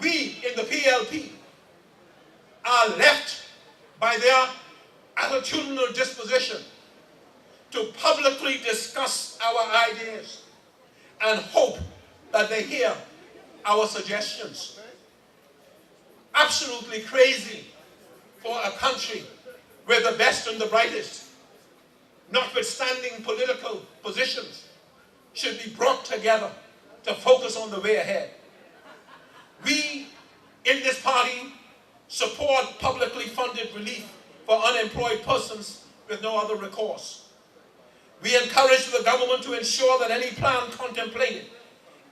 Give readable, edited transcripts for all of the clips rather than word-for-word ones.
we in the PLP are left by their attitudinal disposition to publicly discuss our ideas and hope that they hear our suggestions. Absolutely crazy for a country where the best and the brightest, notwithstanding political positions, should be brought together to focus on the way ahead. We in this party support publicly funded relief for unemployed persons with no other recourse. We encourage the government to ensure that any plan contemplated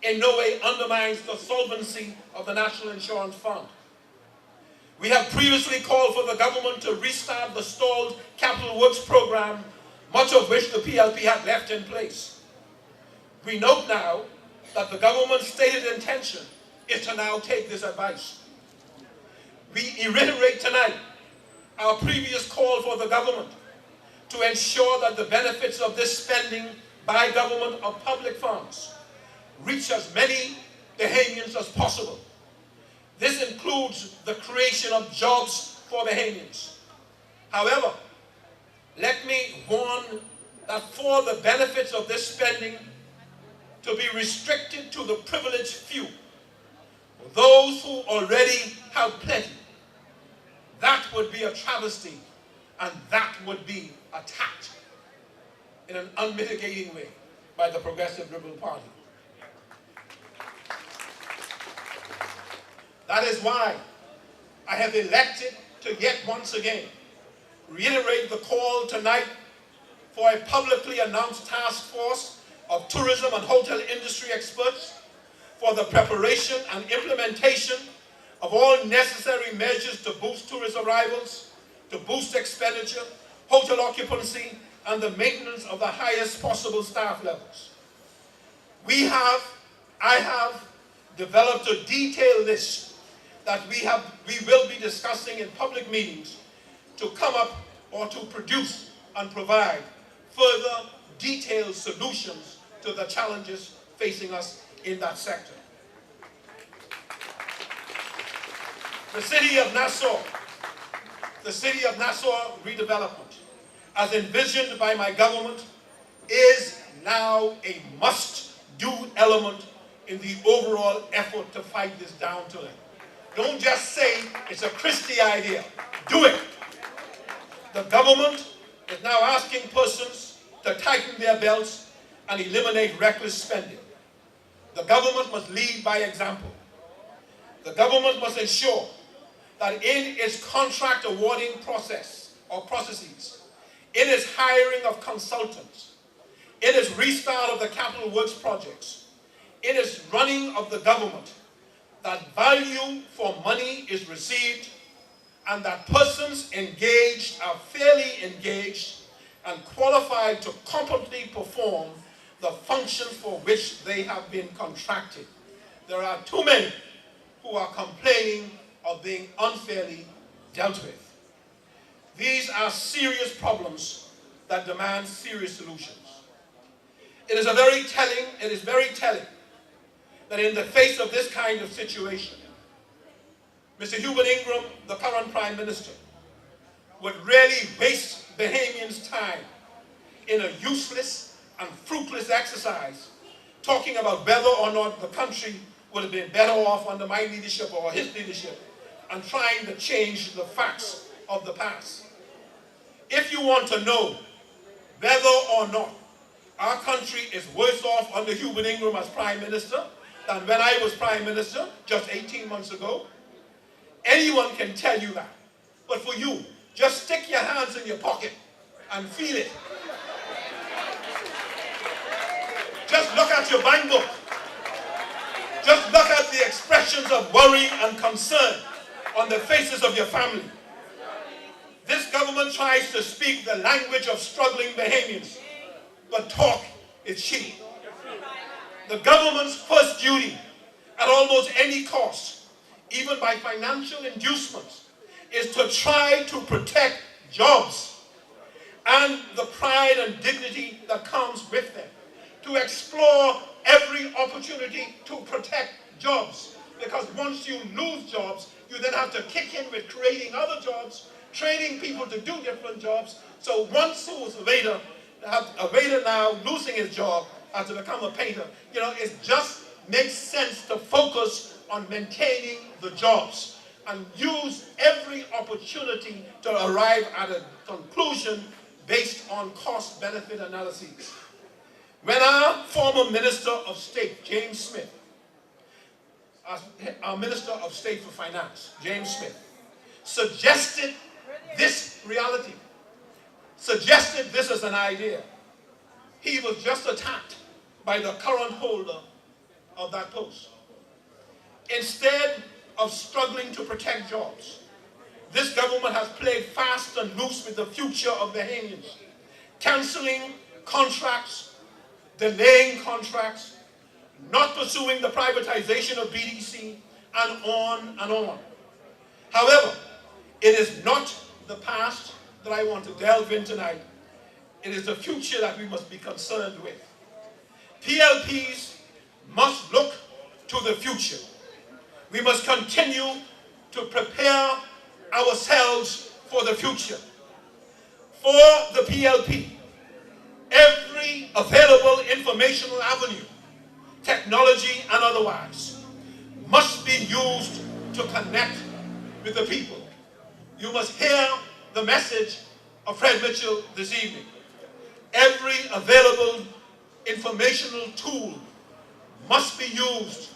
in no way undermines the solvency of the National Insurance Fund. We have previously called for the government to restart the stalled capital works program, much of which the PLP had left in place. We note now that the government's stated intention is to now take this advice. We reiterate tonight our previous call for the government to ensure that the benefits of this spending by government of public funds reach as many Bahamians as possible. This includes the creation of jobs for Bahamians. However, let me warn that for the benefits of this spending to be restricted to the privileged few, those who already have plenty, that would be a travesty, and that would be attacked in an unmitigating way by the Progressive Liberal Party. That is why I have elected to yet once again reiterate the call tonight for a publicly announced task force of tourism and hotel industry experts for the preparation and implementation of all necessary measures to boost tourist arrivals, to boost expenditure, hotel occupancy, and the maintenance of the highest possible staff levels. I have developed a detailed list that we will be discussing in public meetings to come up or to produce and provide further detailed solutions to the challenges facing us in that sector. The City of Nassau redevelopment, as envisioned by my government, is now a must-do element in the overall effort to fight this downturn. Don't just say it's a Christie idea. Do it. The government is now asking persons to tighten their belts and eliminate reckless spending. The government must lead by example. The government must ensure that in its contract awarding process or processes, in its hiring of consultants, in its restart of the capital works projects, in its running of the government, that value for money is received and that persons engaged are fairly engaged and qualified to competently perform the functions for which they have been contracted. There are too many who are complaining of being unfairly dealt with. These are serious problems that demand serious solutions. It is very telling that in the face of this kind of situation, Mr. Hubert Ingram, the current Prime Minister, would really waste Bahamians' time in a useless and fruitless exercise talking about whether or not the country would have been better off under my leadership or his leadership, and trying to change the facts of the past. If you want to know whether or not our country is worse off under Hubert Ingram as Prime Minister than when I was Prime Minister just 18 months ago, anyone can tell you that. But for you, just stick your hands in your pocket and feel it. Just look at your bank book. Just look at the expressions of worry and concern on the faces of your family. This government tries to speak the language of struggling Bahamians, but talk is cheap. The government's first duty, at almost any cost, even by financial inducements, is to try to protect jobs and the pride and dignity that comes with them, to explore every opportunity to protect jobs, because once you lose jobs, you then have to kick in with creating other jobs, training people to do different jobs. So once who was a waiter now losing his job has to become a painter. You know, it just makes sense to focus on maintaining the jobs and use every opportunity to arrive at a conclusion based on cost-benefit analyses. When our former Minister of State, James Smith, our Minister of State for Finance, James Smith, suggested this reality, suggested this as an idea, he was just attacked by the current holder of that post. Instead of struggling to protect jobs, this government has played fast and loose with the future of Bahamians, cancelling contracts, delaying contracts, not pursuing the privatization of BDC, and on and on. However, it is not the past that I want to delve in tonight. It is the future that we must be concerned with. PLPs must look to the future. We must continue to prepare ourselves for the future. For the PLP, every available informational avenue, technology and otherwise, must be used to connect with the people. You must hear the message of Fred Mitchell this evening. Every available informational tool must be used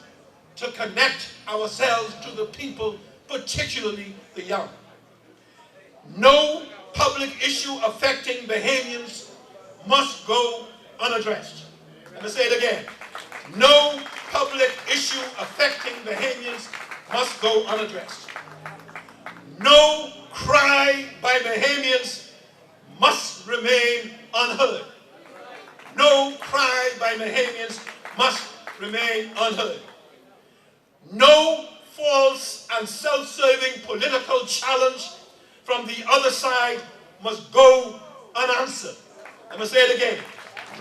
to connect ourselves to the people, particularly the young. No public issue affecting Bahamians must go unaddressed. Let me say it again. No public issue affecting Bahamians must go unaddressed. No cry by Bahamians must remain unheard. No cry by Bahamians must remain unheard. No false and self-serving political challenge from the other side must go unanswered. I'm going to say it again.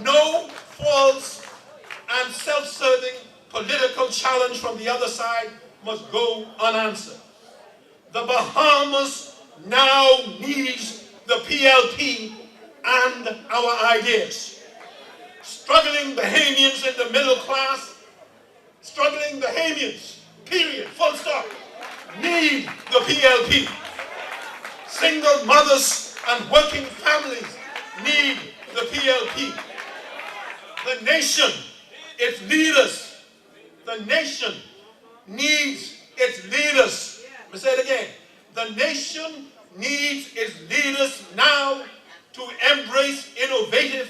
No false and self-serving political challenge from the other side must go unanswered. The Bahamas now needs the PLP and our ideas. Struggling Bahamians in the middle class, struggling Bahamians, period, full stop, need the PLP. Single mothers and working families need the PLP. The nation, its leaders, the nation needs its leaders. Let me say it again. The nation needs its leaders now to embrace innovative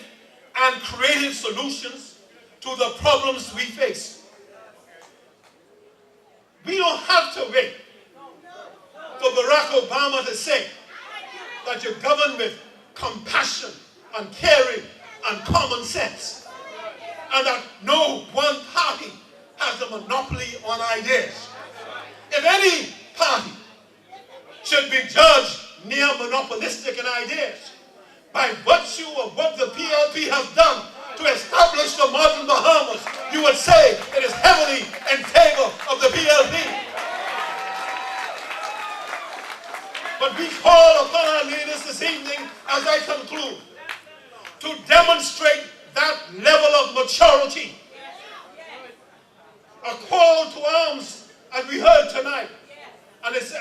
and creative solutions to the problems we face. We don't have to wait for Barack Obama to say that you govern with compassion and caring and common sense, and that no one party has a monopoly on ideas. If any party should be judged near monopolistic in ideas by virtue of what the PLP has done to establish the modern Bahamas, you would say it is heavily in favor of the PLP. But we call upon our leaders this evening, as I conclude, to demonstrate that level of maturity. A call to arms, as we heard tonight. And as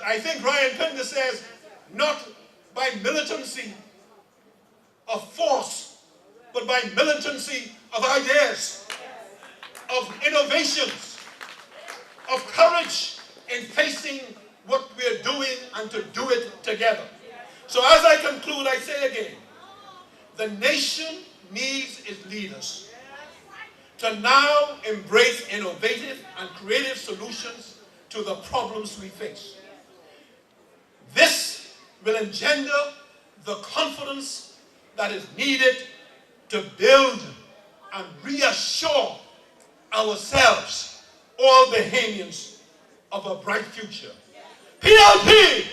I think Ryan Pinder says, not by militancy of force, but by militancy of ideas, of innovations, of courage in facing what we're doing and to do it together. So as I conclude, I say again, the nation needs its leaders to now embrace innovative and creative solutions to the problems we face. This will engender the confidence that is needed to build and reassure ourselves, all Bahamians, of a bright future. PLP!